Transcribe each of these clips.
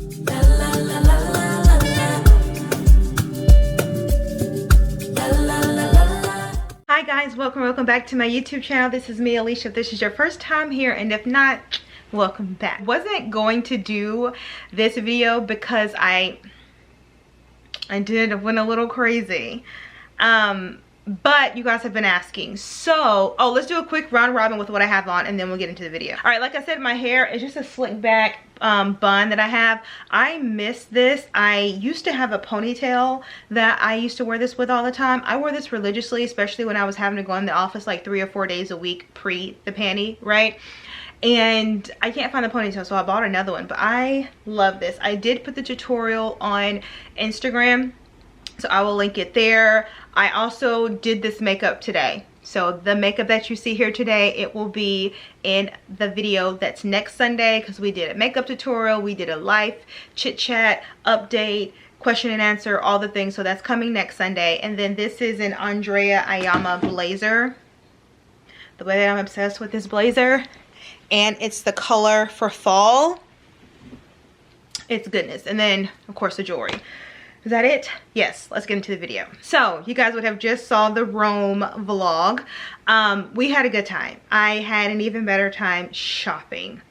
Hi guys, welcome back to my YouTube channel. This is me, Alicia. If this is your first time here, and if not, welcome back. Wasn't going to do this video because I went a little crazy. But you guys have been asking, so let's do a quick round robin with what I have on, and then we'll get into the video. All right, like I said, my hair is just a slick back bun that I have. I miss this. I used to have a ponytail that I used to wear this with all the time. I wore this religiously, especially when I was having to go in the office like 3 or 4 days a week pre the panty, right? And I can't find the ponytail, so I bought another one. But I love this. I did put the tutorial on Instagram, so I will link it there. I also did this makeup today. So the makeup that you see here today, it will be in the video that's next Sunday, because we did a makeup tutorial, we did a life chit chat, update, question and answer, all the things. So that's coming next Sunday. And then this is an Andrea Ayama blazer. The way that I'm obsessed with this blazer. And it's the color for fall. It's goodness. And then of course the jewelry. Is that it? Yes, let's get into the video. So you guys would have just saw the Rome vlog. We had a good time. I had an even better time shopping.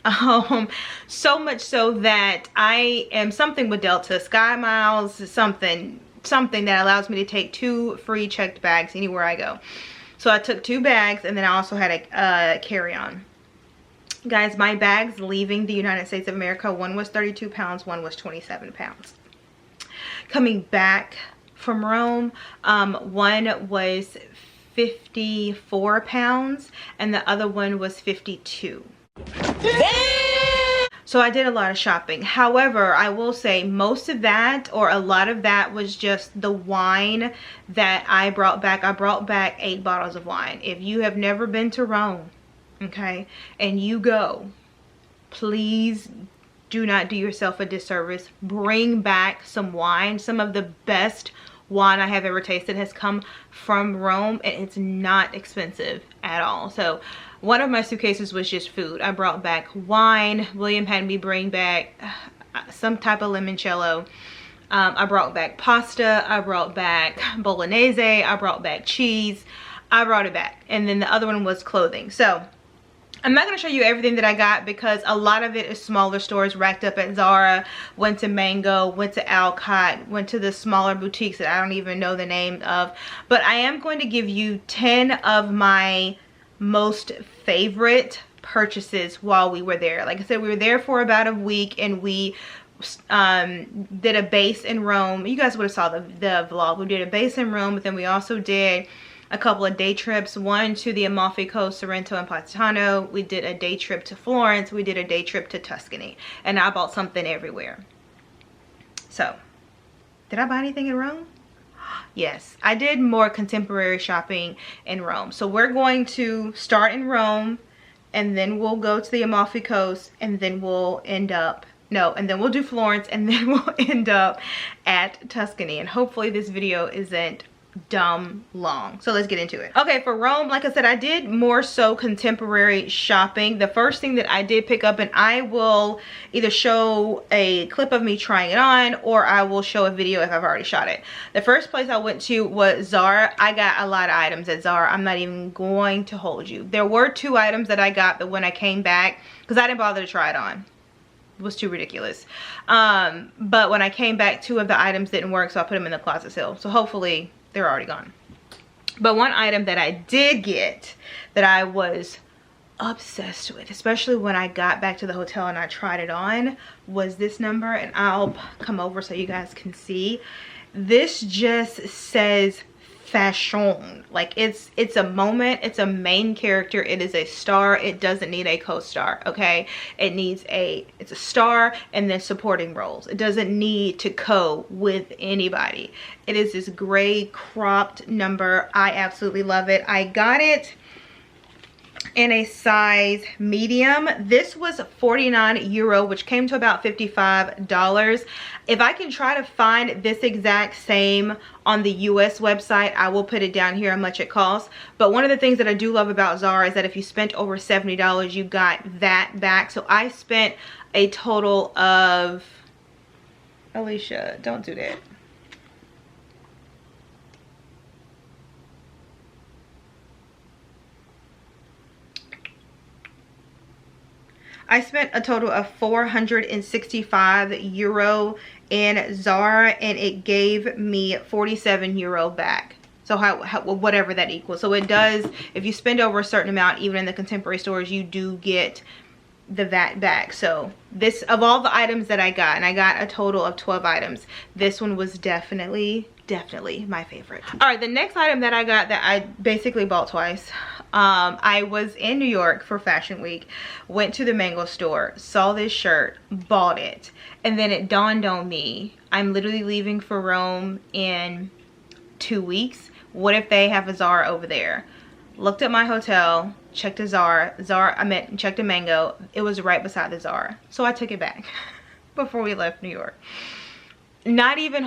So much so that I am something with Delta Sky Miles, something that allows me to take 2 free checked bags anywhere I go. So I took 2 bags, and then I also had a carry-on. Guys, my bags leaving the United States of America, one was 32 pounds, one was 27 pounds. Coming back from Rome, one was 54 pounds and the other one was 52. So I did a lot of shopping. However, I will say most of that, or a lot of that, was just the wine that I brought back. I brought back 8 bottles of wine. If you have never been to Rome, okay, and you go, please do not do yourself a disservice. Bring back some wine. Some of the best wine I have ever tasted has come from Rome, and it's not expensive at all. So one of my suitcases was just food. I brought back wine. William had me bring back some type of limoncello. I brought back pasta. I brought back bolognese. I brought back cheese. I brought it back. And then the other one was clothing. So I'm not going to show you everything that I got, because a lot of it is smaller stores racked up at Zara, went to Mango, went to Alcott, went to the smaller boutiques that I don't even know the name of. But I am going to give you 10 of my most favorite purchases while we were there. Like I said, we were there for about a week, and we did a base in Rome. You guys would have saw the vlog. We did a base in Rome, but then we also did a couple of day trips, one to the Amalfi Coast, Sorrento and Positano. We did a day trip to Florence. We did a day trip to Tuscany. And I bought something everywhere. So, did I buy anything in Rome? Yes, I did more contemporary shopping in Rome. So we're going to start in Rome, and then we'll go to the Amalfi Coast, and then we'll end up, and then we'll do Florence, and then we'll end up at Tuscany. And hopefully this video isn't dumb long. So let's get into it. Okay, for Rome, like I said, I did more so contemporary shopping. The first thing that I did pick up, and I will either show a clip of me trying it on, or I will show a video if I've already shot it. The first place I went to was Zara. I got a lot of items at Zara. I'm not even going to hold you. There were 2 items that I got, but when I came back, because I didn't bother to try it on, it was too ridiculous. But when I came back, 2 of the items didn't work, so I put them in the closet still. So hopefully they're already gone. But one item that I did get that I was obsessed with, especially when I got back to the hotel and I tried it on, was this number. And I'll come over so you guys can see. This just says fashion. Like it's a moment, it's a main character, it is a star. It doesn't need a co-star, okay? It needs it's a star and then supporting roles. It doesn't need to co with anybody. It is this gray cropped number. I absolutely love it. I got it in a size medium. This was 49 euro, which came to about $55. If I can try to find this exact same on the US website, I will put it down here how much it costs. But one of the things that I do love about Zara is that if you spent over $70, you got that back. So I spent a total of Alicia, don't do that. I spent a total of 465 euro in Zara, and it gave me 47 euro back. So whatever that equals. So it does, if you spend over a certain amount, even in the contemporary stores, you do get the VAT back. So this, of all the items that I got, and I got a total of 12 items, this one was definitely my favorite. All right, the next item that I got that I basically bought twice. I was in New York for Fashion Week, went to the Mango store, saw this shirt, bought it, and then it dawned on me, I'm literally leaving for Rome in 2 weeks. What if they have a Zara over there? Looked at my hotel, checked a Zara, checked a Mango. It was right beside the Zara, so I took it back before we left New York. Not even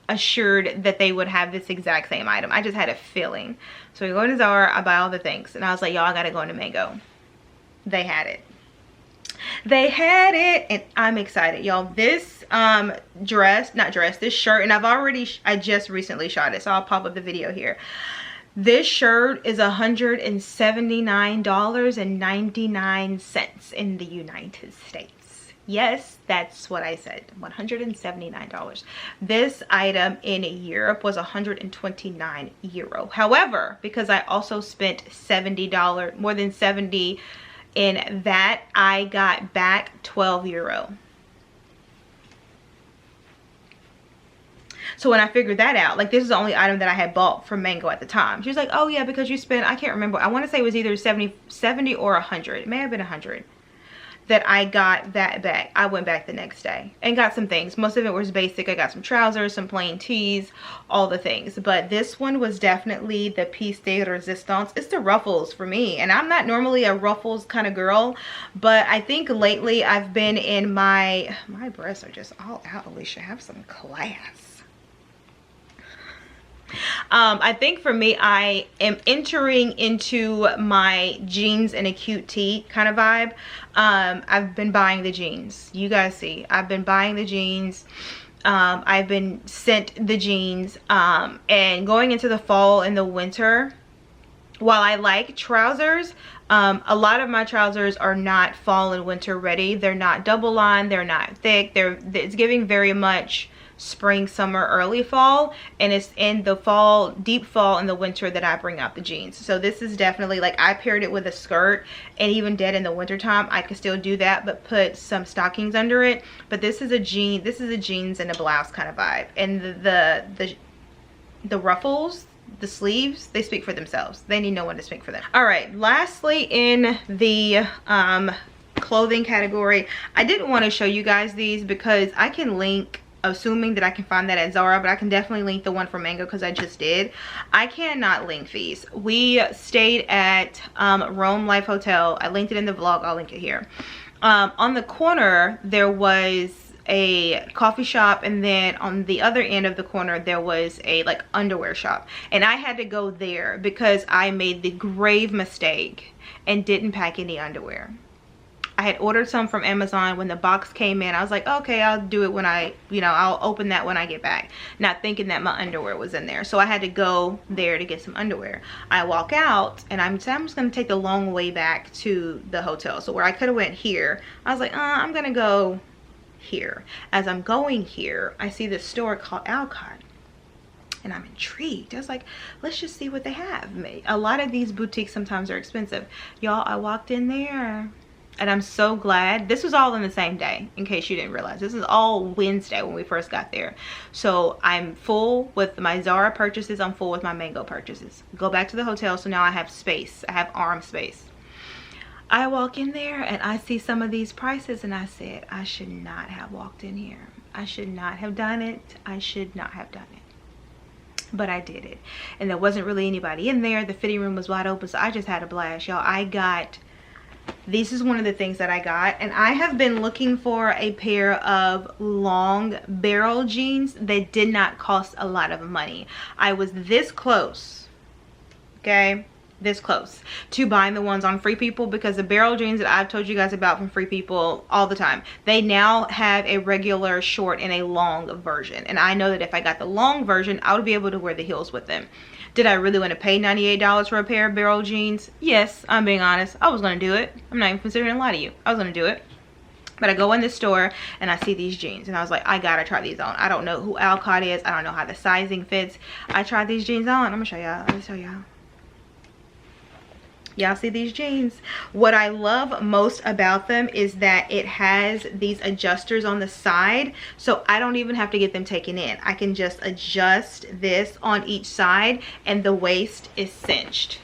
assured that they would have this exact same item. I just had a feeling. So we go to Zara, I buy all the things, and I was like, y'all, I gotta go into Mango. They had it. They had it, and I'm excited, y'all. This this shirt, and I just recently shot it, so I'll pop up the video here. This shirt is $179.99 in the United States. Yes, that's what I said, $179. This item in Europe was 129 euro. However, because I also spent $70, more than 70 in that, I got back 12 euro. So when I figured that out, like, this is the only item that I had bought from Mango at the time. She was like, oh yeah, because you spent, I can't remember, I want to say it was either 70 or 100. It may have been 100 that I got that back. I went back the next day and got some things. Most of it was basic. I got some trousers, some plain tees, all the things. But this one was definitely the piece de resistance. It's the ruffles for me. And I'm not normally a ruffles kind of girl, but I think lately I've been in my breasts are just all out. Alicia, have some class. I think for me, I am entering into my jeans and a cute tee kind of vibe. I've been buying the jeans. You guys see, I've been buying the jeans. I've been sent the jeans, and going into the fall and the winter, while I like trousers, a lot of my trousers are not fall and winter ready. They're not double line, they're not thick, it's giving very much spring, summer, early fall, and it's in the fall, deep fall, and the winter that I bring out the jeans. So this is definitely, like, I paired it with a skirt, and even dead in the winter time I could still do that, but put some stockings under it. But this is a jeans and a blouse kind of vibe, and the ruffles, the sleeves, they speak for themselves. They need no one to speak for them. All right, lastly in the clothing category, I didn't want to show you guys these because I can link, assuming that I can find that at Zara, but I can definitely link the one from Mango because I just did. I cannot link these. We stayed at Rome Life Hotel. I linked it in the vlog. I'll link it here. On the corner there was a coffee shop, and then on the other end of the corner there was a like underwear shop, and I had to go there because I made the grave mistake and didn't pack any underwear. I had ordered some from Amazon. When the box came in, I was like, okay, I'll do it when I'll open that when I get back, not thinking that my underwear was in there. So I had to go there to get some underwear. I walk out, and I'm just gonna take the long way back to the hotel. So where I could have went here, I was like, I'm gonna go here. As I'm going here, I see this store called Alcott, and I'm intrigued. I was like, let's just see what they have. A lot of these boutiques sometimes are expensive. Y'all, I walked in there, and I'm so glad. This was all in the same day, in case you didn't realize. This is all Wednesday when we first got there. So I'm full with my Zara purchases. I'm full with my Mango purchases. Go back to the hotel, so now I have space. I have arm space. I walk in there, and I see some of these prices, and I said, I should not have walked in here. I should not have done it. I should not have done it. But I did it. And there wasn't really anybody in there. The fitting room was wide open, so I just had a blast, y'all. This is one of the things that I got, and I have been looking for a pair of long barrel jeans that did not cost a lot of money. I was this close, okay? this close to buying the ones on Free People, because the barrel jeans that I've told you guys about from Free People all the time, they now have a regular short and a long version. And I know that if I got the long version, I would be able to wear the heels with them. Did I really want to pay $98 for a pair of barrel jeans? Yes, I'm being honest. I was going to do it. I'm not even considering a lie to you. I was going to do it. But I go in the store and I see these jeans and I was like, I gotta try these on. I don't know who Alcott is. I don't know how the sizing fits. I tried these jeans on. I'm gonna show y'all. Let me show y'all. Y'all see these jeans? What I love most about them is that it has these adjusters on the side, so I don't even have to get them taken in. I can just adjust this on each side and the waist is cinched.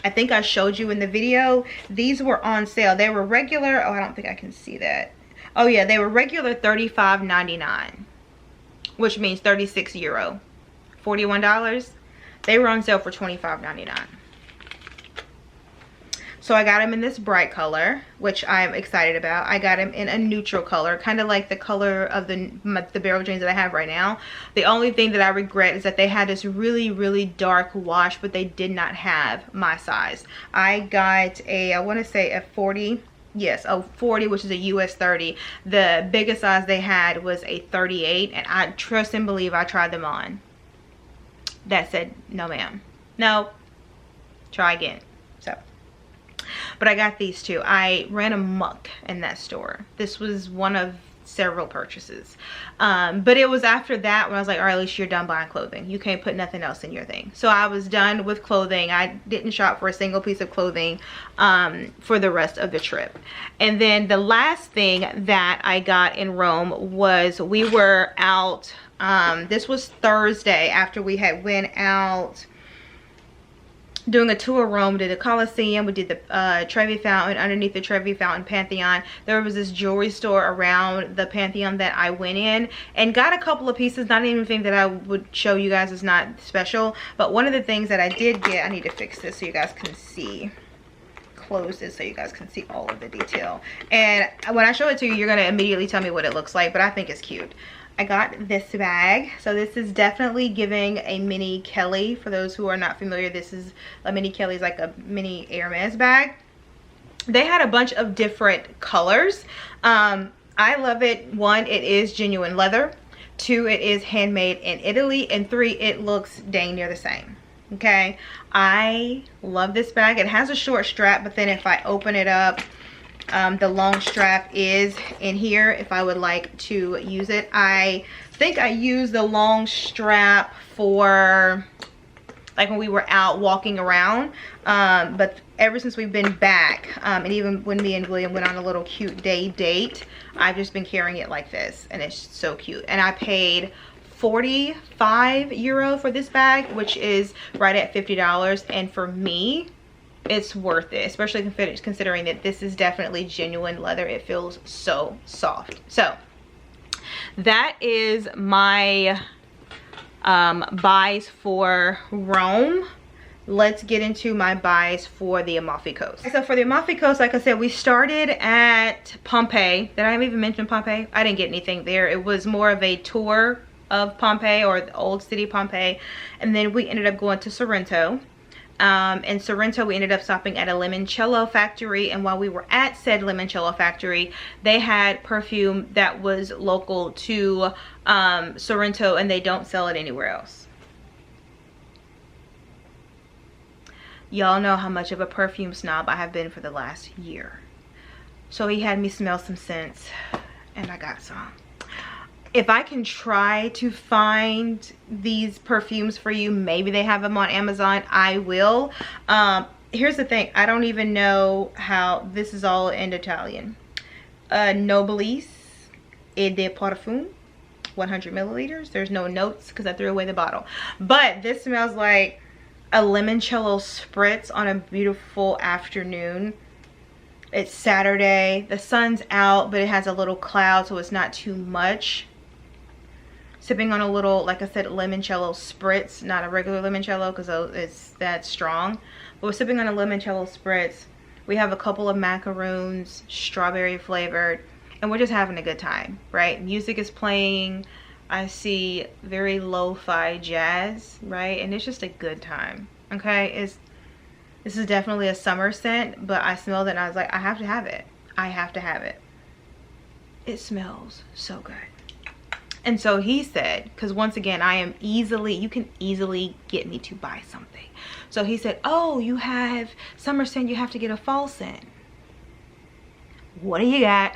I think I showed you in the video, these were on sale. They were regular, oh, I don't think I can see that. Oh yeah, they were regular $35.99, which means 36 euro, $41. They were on sale for $25.99. So I got them in this bright color, which I'm excited about. I got them in a neutral color, kind of like the color of the barrel jeans that I have right now. The only thing that I regret is that they had this really, really dark wash, but they did not have my size. I got a, I want to say a 40. Yes, a 40, which is a US 30. The biggest size they had was a 38, and I trust and believe I tried them on. That said, no ma'am. No, try again. So. But I got these two. I ran amok in that store. This was one of several purchases. But it was after that when I was like, all right, at least you're done buying clothing. You can't put nothing else in your thing. So I was done with clothing. I didn't shop for a single piece of clothing for the rest of the trip. And then the last thing that I got in Rome was, we were out, this was Thursday after we had went out doing a tour of Rome. We did the Colosseum, we did the Trevi Fountain. Underneath the Trevi Fountain Pantheon, there was this jewelry store around the Pantheon that I went in and got a couple of pieces. Not even anything that I would show you guys is not special, but one of the things that I did get, I need to fix this so you guys can see, close this so you guys can see all of the detail, and when I show it to you, you're gonna immediately tell me what it looks like, but I think it's cute. I got this bag. So this is definitely giving a mini Kelly. For those who are not familiar, this is a mini Kelly, is like a mini Hermes bag. They had a bunch of different colors. I love it. 1, it is genuine leather. 2, it is handmade in Italy. And 3, it looks dang near the same. Okay, I love this bag. It has a short strap, but then if I open it up, the long strap is in here if I would like to use it. I think I used the long strap for like when we were out walking around, but ever since we've been back, and even when me and William went on a little cute date, I've just been carrying it like this, and it's so cute. And I paid 45 euro for this bag, which is right at $50, and for me, it's worth it, especially considering that this is definitely genuine leather. It feels so soft. So that is my buys for Rome. Let's get into my buys for the Amalfi Coast. So for the Amalfi Coast, like I said, we started at Pompeii. Did I even mention Pompeii? I didn't get anything there. It was more of a tour of Pompeii, or the old city Pompeii, and then we ended up going to Sorrento. In Sorrento, we ended up stopping at a limoncello factory, and while we were at said limoncello factory, they had perfume that was local to Sorrento, and they don't sell it anywhere else. Y'all know how much of a perfume snob I have been for the last year. So he had me smell some scents, and I got some. If I can try to find these perfumes for you, maybe they have them on Amazon, I will. Here's the thing, I don't even know how, this is all in Italian. Nobilis e de Perfume, 100 milliliters. There's no notes because I threw away the bottle. But this smells like a limoncello spritz on a beautiful afternoon. It's Saturday, the sun's out, but it has a little cloud, so it's not too much. Sipping on a little, like I said, limoncello spritz, not a regular limoncello because it's that strong. But we're sipping on a limoncello spritz. We have a couple of macaroons, strawberry flavored, and we're just having a good time, right? Music is playing. I see very lo-fi jazz, right? And it's just a good time, okay? This is definitely a summer scent, but I smelled it and I was like, I have to have it. I have to have it. It smells so good. And so he said, because once again, you can easily get me to buy something. So he said, oh, you have summer scent, you have to get a fall scent. What do you got?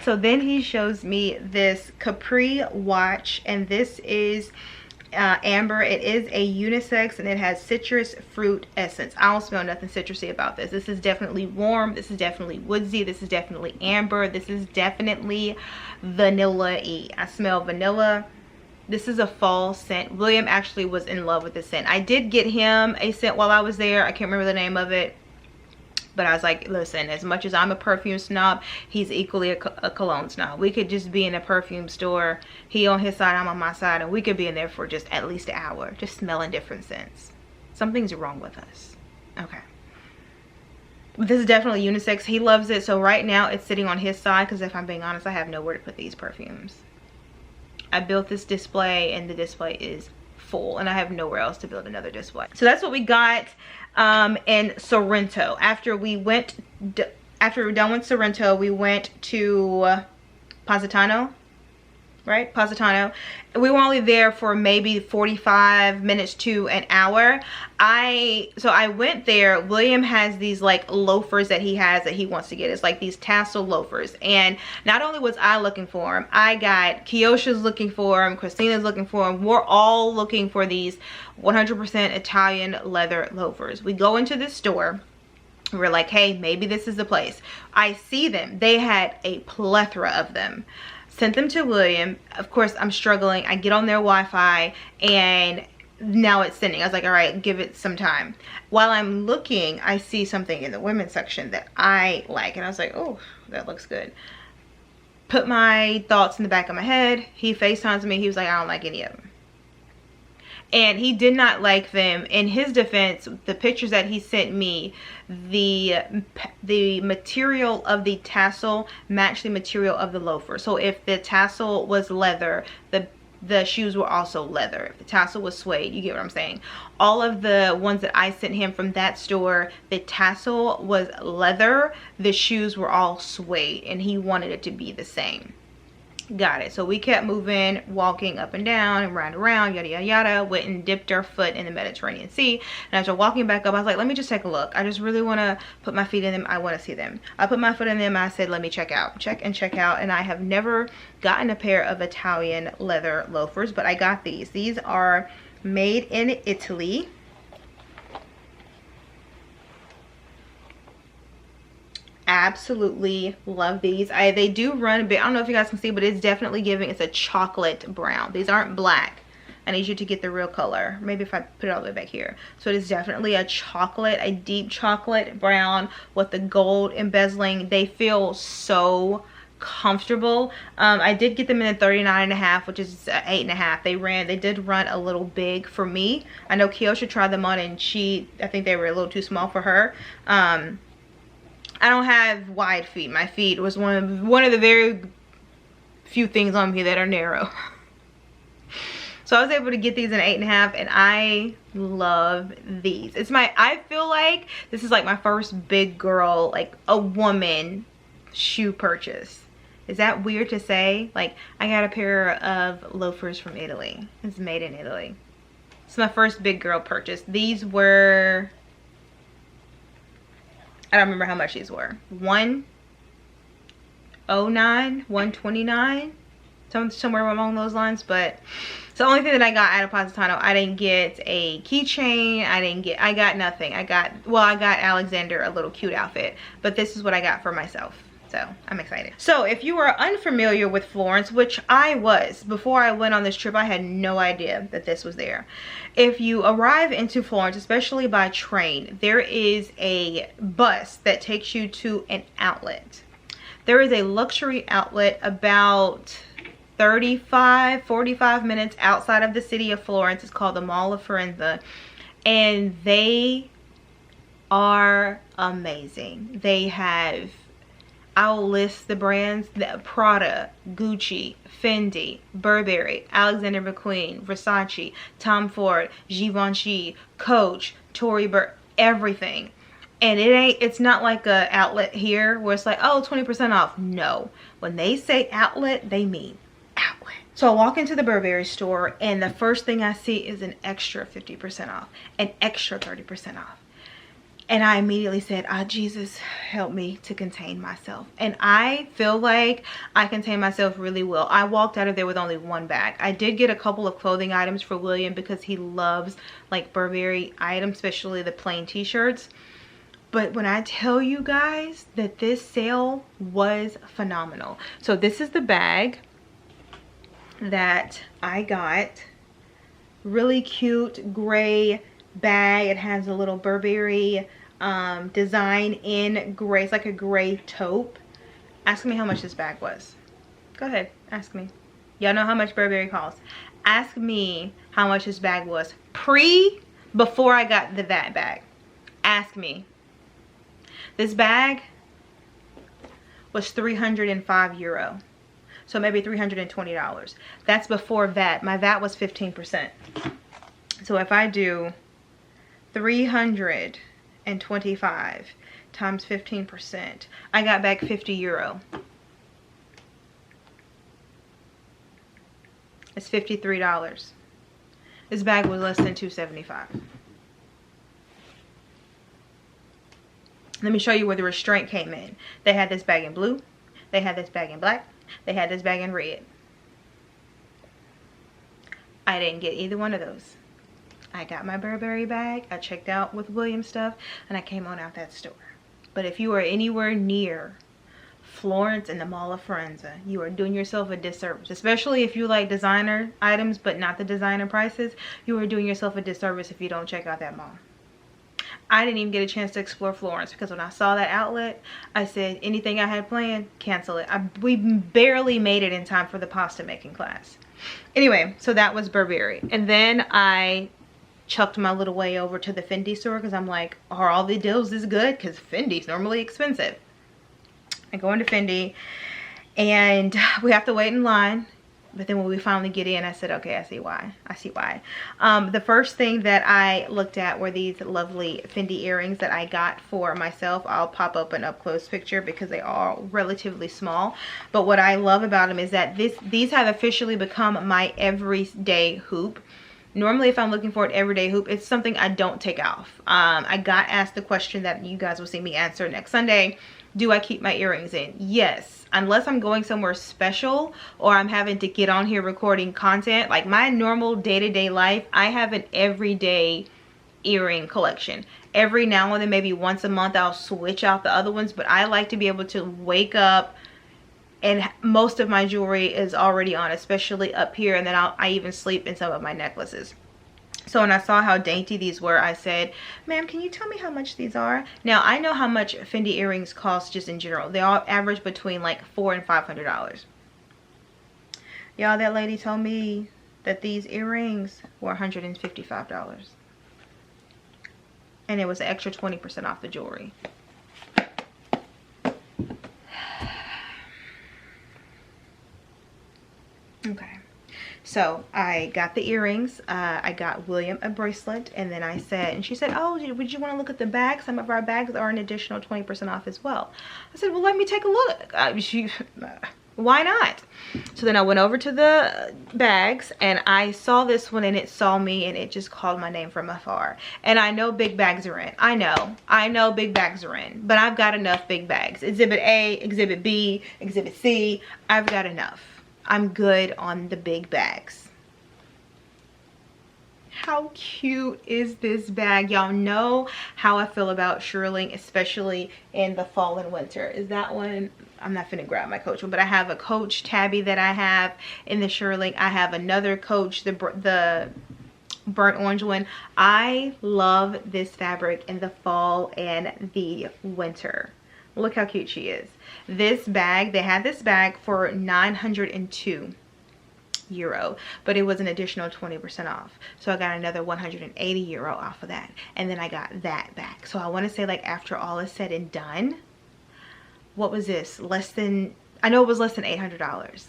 So then he shows me this Capri watch, and this is amber. It is a unisex and it has citrus fruit essence. I don't smell nothing citrusy about this. This is definitely warm. This is definitely woodsy. This is definitely amber. This is definitely vanilla-y. I smell vanilla. This is a fall scent. William actually was in love with this scent. I did get him a scent while I was there. I can't remember the name of it, but I was like, listen, as much as I'm a perfume snob, he's equally a cologne snob. We could just be in a perfume store, he on his side, I'm on my side, and we could be in there for just at least an hour, just smelling different scents. Something's wrong with us. Okay. But this is definitely unisex. He loves it. So right now it's sitting on his side, because if I'm being honest, I have nowhere to put these perfumes. I built this display and the display is full and I have nowhere else to build another display. So that's what we got in Sorrento. After we were done with Sorrento, we went to Positano, right? Positano. We were only there for maybe 45 minutes to an hour. So I went there. William has these like loafers that he has that he wants to get. It's like these tassel loafers. And not only was I looking for them, I got Kiosha's looking for them, Christina's looking for them. We're all looking for these 100% Italian leather loafers. We go into this store. We're like, hey, maybe this is the place. I see them. They had a plethora of them. Sent them to William. Of course, I'm struggling. I get on their Wi-Fi and now it's sending. I was like, all right, give it some time. While I'm looking, I see something in the women's section that I like. And I was like, oh, that looks good. Put my thoughts in the back of my head. He FaceTimes me. He was like, I don't like any of them. And he did not like them. In his defense, the pictures that he sent me, the material of the tassel matched the material of the loafer. So if the tassel was leather, the shoes were also leather. If the tassel was suede, you get what I'm saying. All of the ones that I sent him from that store, the tassel was leather, the shoes were all suede, and he wanted it to be the same. Got it. So we kept moving, walking up and down and around, yada yada yada. Went and dipped our foot in the Mediterranean Sea. And after walking back up, I was like, let me just take a look. I just really want to put my feet in them. I want to see them. I put my foot in them. I said, let me check out. Check and check out. And I have never gotten a pair of Italian leather loafers, but I got these. These are made in Italy. Absolutely love these. They do run a bit, I don't know if you guys can see, but it's definitely giving, it's a chocolate brown. These aren't black. I need you to get the real color. Maybe if I put it all the way back here. So it is definitely a chocolate, a deep chocolate brown with the gold embezzling. They feel so comfortable. I did get them in a 39.5, which is 8.5. They did run a little big for me. I know Kiosha tried them on and I think they were a little too small for her. I don't have wide feet. My feet was one of the very few things on me that are narrow. So I was able to get these in 8.5 and I love these. I feel like this is like my first big girl, like a woman shoe purchase. Is that weird to say? Like, I got a pair of loafers from Italy. It's made in Italy. It's my first big girl purchase. These were, I don't remember how much these were. $109, $129, somewhere along those lines. But it's the only thing that I got out of Positano. I didn't get a keychain. I got nothing. I got Alexander a little cute outfit. But this is what I got for myself. So I'm excited. So if you are unfamiliar with Florence, which I was before I went on this trip, I had no idea that this was there. If you arrive into Florence, especially by train, there is a bus that takes you to an outlet. There is a luxury outlet about 45 minutes outside of the city of Florence. It's called the Mall of Firenze, and they are amazing. They have, I'll list the brands: Prada, Gucci, Fendi, Burberry, Alexander McQueen, Versace, Tom Ford, Givenchy, Coach, Tory Burch. everything. And it's not like a outlet here where it's like, oh, 20% off. No, when they say outlet, they mean outlet. So I walk into the Burberry store and the first thing I see is an extra 50% off, an extra 30% off. And I immediately said, ah, Jesus, help me to contain myself. And I feel like I contain myself really well. I walked out of there with only one bag. I did get a couple of clothing items for William because he loves like Burberry items, especially the plain t-shirts. But when I tell you guys that this sale was phenomenal. So this is the bag that I got. Really cute gray bag. It has a little Burberry design in gray. It's like a gray taupe. Ask me how much this bag was. Go ahead, ask me. Y'all know how much Burberry costs. Ask me how much this bag was before I got the VAT bag. Ask me. This bag was 305 euro. So maybe $320. That's before VAT. My VAT was 15%. So if I do 325 times 15%, I got back 50 euro. It's $53. This bag was less than $275. Let me show you where the restraint came in. They had this bag in blue. They had this bag in black. They had this bag in red. I didn't get either one of those. I got my Burberry bag. I checked out with William stuff and I came on out that store. But if you are anywhere near Florence and the Mall of Florence, you are doing yourself a disservice. Especially if you like designer items but not the designer prices. You are doing yourself a disservice if you don't check out that mall. I didn't even get a chance to explore Florence because when I saw that outlet, I said anything I had planned, cancel it. We barely made it in time for the pasta making class. Anyway, so that was Burberry. And then I chucked my little way over to the Fendi store because I'm like, are all the deals this good? Because Fendi's normally expensive. I go into Fendi and we have to wait in line. But then when we finally get in, I said, okay, I see why. I see why. The first thing that I looked at were these lovely Fendi earrings that I got for myself. I'll pop up an up-close picture because they are relatively small. But what I love about them is that these have officially become my everyday hoop. Normally, if I'm looking for an everyday hoop, it's something I don't take off. I got asked the question that you guys will see me answer next Sunday. Do I keep my earrings in? Yes, unless I'm going somewhere special or I'm having to get on here recording content. Like my normal day-to-day life, I have an everyday earring collection. Every now and then, maybe once a month, I'll switch out the other ones, but I like to be able to wake up and most of my jewelry is already on, especially up here, and then I even sleep in some of my necklaces. So when I saw how dainty these were, I said, ma'am, can you tell me how much these are? Now, I know how much Fendi earrings cost just in general. They all average between like $400 and $500. Y'all, that lady told me that these earrings were $155. And it was an extra 20% off the jewelry. Okay. So I got the earrings. I got William a bracelet, and then I said, and she said, oh, would you want to look at the bags? Some of our bags are an additional 20% off as well. I said, well, let me take a look. Why not? So then I went over to the bags and I saw this one and it saw me and it just called my name from afar. And I know big bags are in. I know big bags are in, but I've got enough big bags. Exhibit A, Exhibit B, Exhibit C. I've got enough. I'm good on the big bags. How cute is this bag? Y'all know how I feel about Shearling, especially in the fall and winter. Is that one? I'm not finna grab my Coach one, but I have a Coach tabby that I have in the Shearling. I have another Coach, the burnt orange one. I love this fabric in the fall and the winter. Look how cute she is. This bag, they had this bag for 902 euro, but it was an additional 20% off. So I got another 180 euro off of that. And then I got that back. So I want to say, like, after all is said and done, what was this? Less than, I know it was less than $800.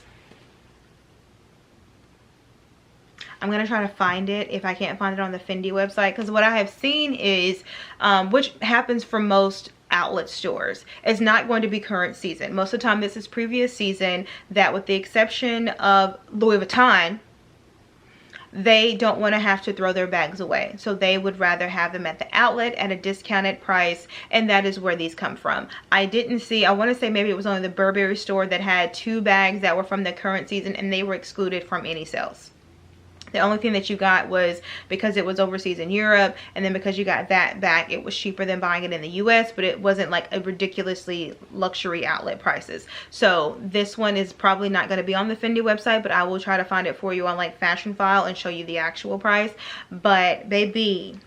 I'm gonna try to find it if I can't find it on the Fendi website, because what I have seen is, which happens for most outlet stores, it's not going to be current season. Most of the time this is previous season, that with the exception of Louis Vuitton, they don't want to have to throw their bags away, so they would rather have them at the outlet at a discounted price, and that is where these come from. I didn't see, I want to say maybe it was only the Burberry store that had 2 bags that were from the current season, and they were excluded from any sales. The only thing that you got was because it was overseas in Europe, and then because you got that back, it was cheaper than buying it in the US, but it wasn't like a ridiculously luxury outlet prices. So this one is probably not going to be on the Fendi website, but I will try to find it for you on like Fashion File and show you the actual price. But baby,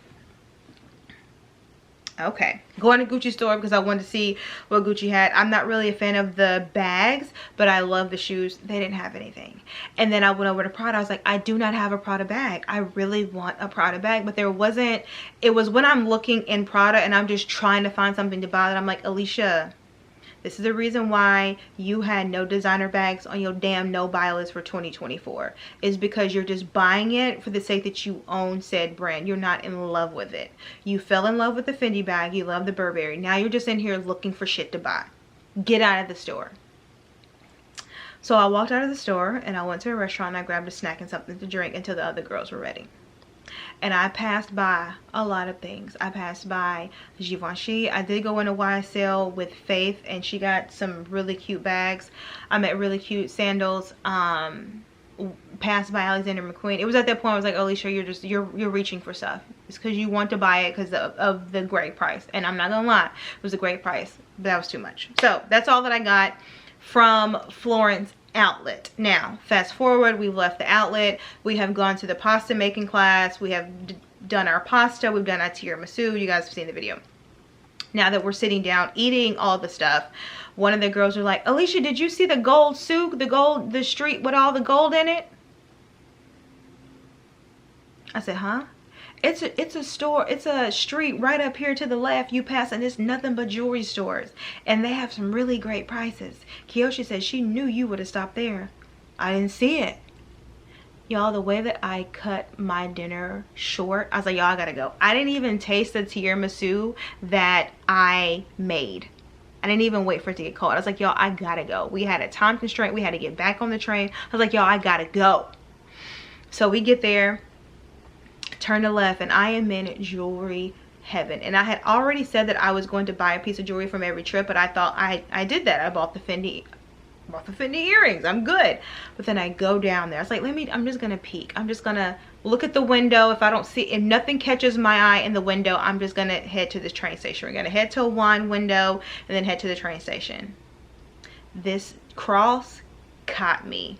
okay, going to Gucci store because I wanted to see what Gucci had. I'm not really a fan of the bags, but I love the shoes. They didn't have anything. And then I went over to Prada. I was like, I do not have a Prada bag. I really want a Prada bag, but there wasn't. It was when I'm looking in Prada and I'm just trying to find something to buy that I'm like, Alicia, this is the reason why you had no designer bags on your damn no buy list for 2024. Is because you're just buying it for the sake that you own said brand. You're not in love with it. You fell in love with the Fendi bag. You love the Burberry. Now you're just in here looking for shit to buy. Get out of the store. So I walked out of the store and I went to a restaurant and I grabbed a snack and something to drink until the other girls were ready. And I passed by a lot of things. I passed by Givenchy. I did go in a YSL with Faith and she got some really cute bags. I met really cute sandals. Passed by Alexander McQueen. It was at that point I was like, Alicia, you're reaching for stuff. It's because you want to buy it because of the great price. And I'm not gonna lie, it was a great price, but that was too much. So that's all that I got from Florence outlet. Now fast forward, we've left the outlet, we have gone to the pasta making class, we have done our pasta, we've done our tiramisu. You guys have seen the video. Now that we're sitting down eating all the stuff, one of the girls are like, Alicia, did you see the gold souk, the street with all the gold in it? I said, huh? It's a store, it's a street right up here to the left. You pass and it's nothing but jewelry stores. And they have some really great prices. Kiyoshi said she knew you would have stopped there. I didn't see it. Y'all, the way that I cut my dinner short, I was like, y'all, I gotta go. I didn't even taste the tiramisu that I made. I didn't even wait for it to get cold. I was like, y'all, I gotta go. We had a time constraint. We had to get back on the train. I was like, y'all, I gotta go. So we get there, turn to left, and I am in jewelry heaven. And I had already said that I was going to buy a piece of jewelry from every trip, but I thought I did that. I bought the Fendi earrings. I'm good. But then I go down there. I was like, I'm just gonna peek. I'm just gonna look at the window. If I don't see, if nothing catches my eye in the window, I'm just gonna head to the train station. We're gonna head to a wine window and then head to the train station. This cross caught me,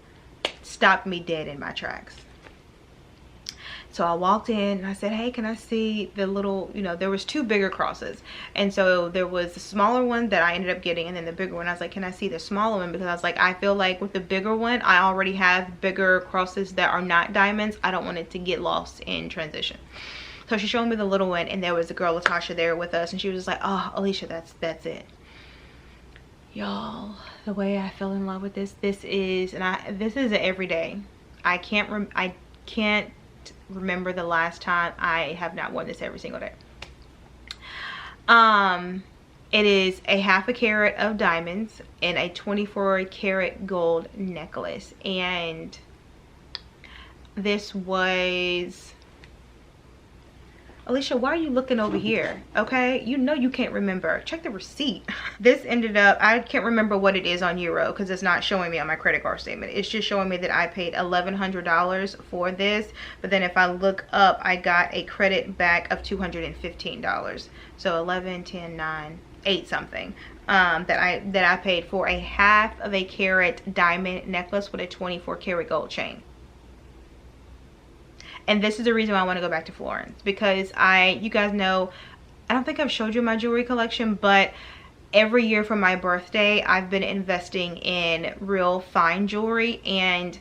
stopped me dead in my tracks. So I walked in and I said, hey, can I see the little, you know, there was 2 bigger crosses. And so there was the smaller one that I ended up getting and then the bigger one. I was like, can I see the smaller one? Because I was like, I feel like with the bigger one, I already have bigger crosses that are not diamonds. I don't want it to get lost in transition. So she showed me the little one and there was a girl, Latasha, there with us. And she was just like, oh, Alicia, that's it. Y'all, the way I fell in love with this is an everyday. I can't remember the last time I have not worn this every single day. It is a 1/2 carat of diamonds and a 24 karat gold necklace, and this was, Alicia, why are you looking over here? Okay, you know you can't remember. Check the receipt. This ended up, I can't remember what it is on euro because it's not showing me on my credit card statement. It's just showing me that I paid $1,100 for this. But then if I look up, I got a credit back of $215. So 11, 10, 9, 8 something. That I paid for a 1/2 carat diamond necklace with a 24 karat gold chain. And this is the reason why I want to go back to Florence, because you guys know, I don't think I've showed you my jewelry collection, but every year for my birthday, I've been investing in real fine jewelry. And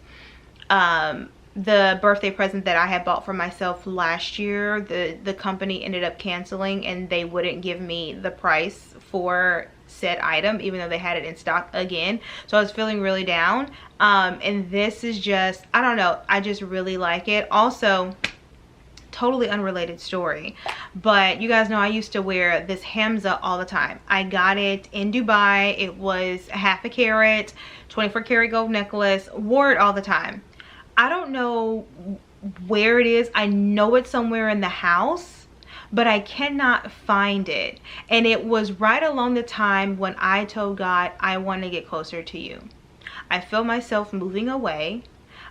the birthday present that I had bought for myself last year, the company ended up canceling and they wouldn't give me the price for said item, even though they had it in stock again. So I was feeling really down. And this is just, I don't know, I just really like it. Also, totally unrelated story, but you guys know I used to wear this Hamza all the time. I got it in Dubai. It was a half a carat, 24 karat gold necklace, wore it all the time. I don't know where it is. I know it's somewhere in the house, but I cannot find it. And it was right along the time when I told God, I want to get closer to you. I feel myself moving away.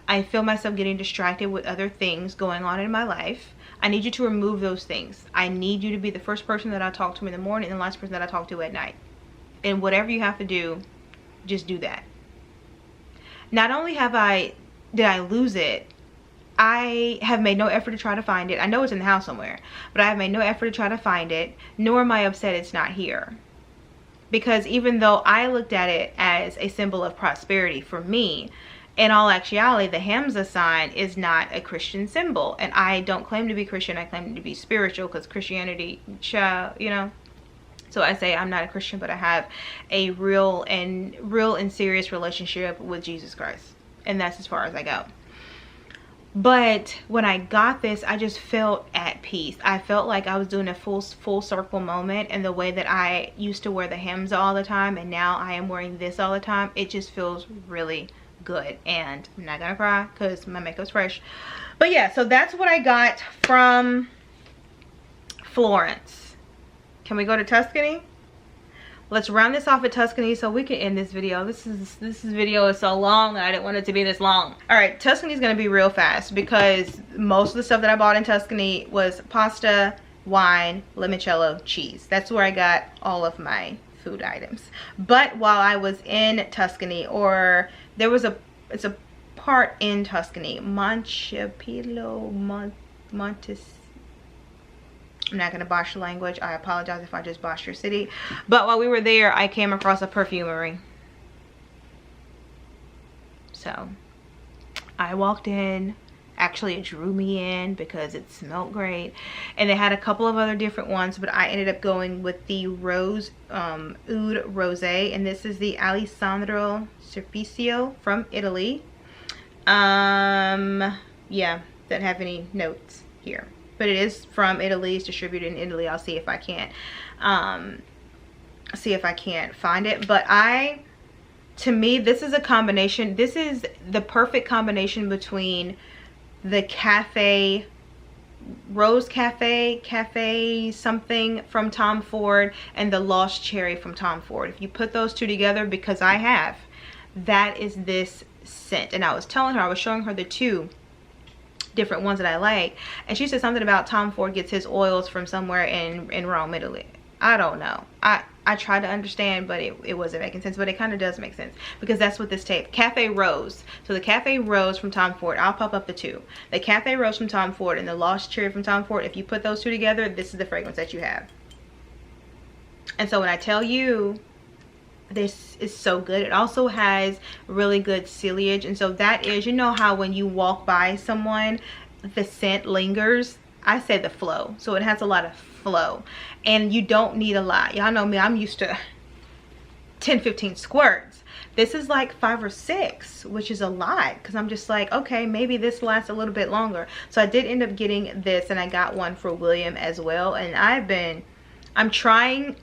I feel myself getting distracted with other things going on in my life. I need you to remove those things. I need you to be the first person that I talk to in the morning and the last person that I talk to at night. And whatever you have to do, just do that. Not only did I lose it, I have made no effort to try to find it. I know it's in the house somewhere, but I have made no effort to try to find it, nor am I upset it's not here. Because even though I looked at it as a symbol of prosperity for me, in all actuality, the Hamza sign is not a Christian symbol. And I don't claim to be Christian. I claim to be spiritual, because Christianity, you know. So I say I'm not a Christian, but I have a real and serious relationship with Jesus Christ. And that's as far as I go. But when I got this, I just felt at peace. I felt like I was doing a full circle moment, and the way that I used to wear the Hamza all the time and now I am wearing this all the time, it just feels really good. And I'm not gonna cry because my makeup's fresh. But yeah, so that's what I got from Florence. Can we go to Tuscany? Let's round this off at Tuscany so we can end this video. This video is so long and I didn't want it to be this long. All right, Tuscany is gonna be real fast because most of the stuff that I bought in Tuscany was pasta, wine, limoncello, cheese. That's where I got all of my food items. But while I was in Tuscany, or there was it's a part in Tuscany, Montes. I'm not gonna botch the language. I apologize if I just botched your city. But while we were there, I came across a perfumery. So I walked in. Actually, it drew me in because it smelled great. And they had a couple of other different ones, but I ended up going with the Rose Oud Rosé. And this is the Alessandro Servizio from Italy. Yeah, don't have any notes here. But it is from Italy. It's distributed in Italy. I'll see if I can't find it. But to me, this is a combination. This is the perfect combination between the cafe, Rose Cafe something from Tom Ford, and the Lost Cherry from Tom Ford. If you put those two together, because I have, that is this scent. And I was telling her, I was showing her the two different ones that I like, and she said something about Tom Ford gets his oils from somewhere in Rome, Italy. I don't know. I tried to understand, but it wasn't making sense. But it kind of does make sense, because that's what this tape, Cafe Rose. So the Cafe Rose from Tom Ford, I'll pop up the two. The Cafe Rose from Tom Ford and the Lost Cherry from Tom Ford, if you put those two together, this is the fragrance that you have. And so when I tell you this is so good, it also has really good ciliage. And so that is, you know how when you walk by someone the scent lingers? I say the flow. So it has a lot of flow, and you don't need a lot. Y'all know me, I'm used to 10-15 squirts. This is like 5 or 6, which is a lot, because I'm just like, okay, maybe this lasts a little bit longer. So I did end up getting this, and I got one for William as well. And I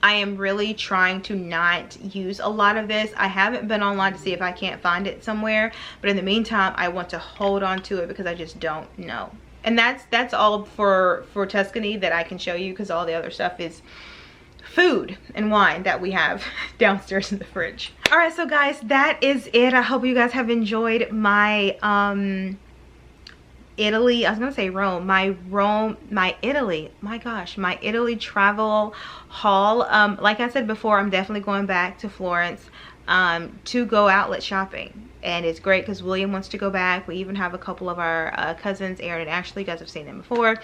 am really trying to not use a lot of this. I haven't been online to see if I can't find it somewhere, but in the meantime, I want to hold on to it because I just don't know. And that's all for Tuscany that I can show you, because all the other stuff is food and wine that we have downstairs in the fridge. All right, so guys, that is it. I hope you guys have enjoyed my Italy, I was gonna say Rome, my Italy, my gosh, my Italy travel haul. Like I said before, I'm definitely going back to Florence to go outlet shopping. And it's great because William wants to go back. We even have a couple of our cousins, Aaron and Ashley. You guys have seen them before.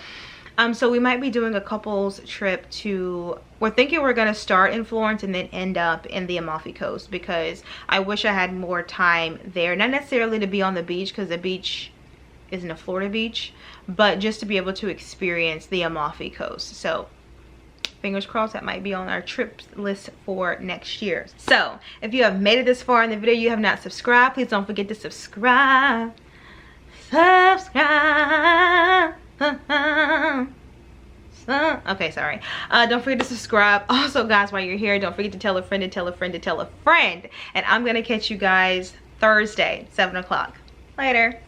So we might be doing a couples trip to, we're thinking we're going to start in Florence and then end up in the Amalfi Coast, because I wish I had more time there. Not necessarily to be on the beach, because the beach isn't a Florida beach, but just to be able to experience the Amalfi Coast. So fingers crossed, that might be on our trip list for next year. So if you have made it this far in the video, you have not subscribed, please don't forget to subscribe. Okay, sorry. Don't forget to subscribe. Also, guys, while you're here, don't forget to tell a friend to tell a friend to tell a friend. And I'm gonna catch you guys Thursday, 7 o'clock. Later.